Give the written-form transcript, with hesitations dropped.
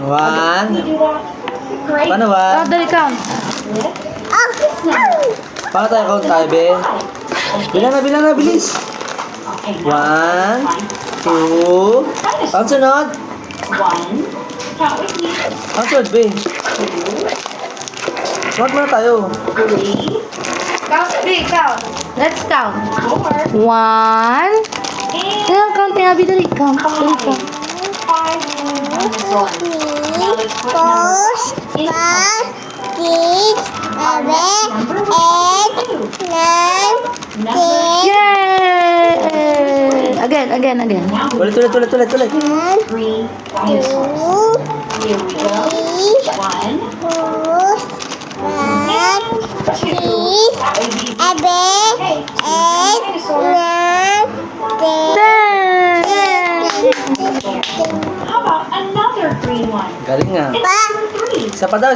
One. Can you do that? Great. Paano ba? Oh, dali count. Paano tayo count tayo, be? Bilang na, bilis. Okay, now, One, fine. two. Ang sunod. One. Count with me. Ang sunod, be. Count muna tayo. 3, Count, dali count. Let's count. 4, One. and Count na, Abby, dali count. Dali 5. count. 5. Now let's put numbers in number 2. Yay! Again. Now we Ulit. 3 times 4. Here we go. 1, 2. That would be okay. Dinosaur. Ten! How about another green one? Galing nga. It's number 3. Isa pa daw.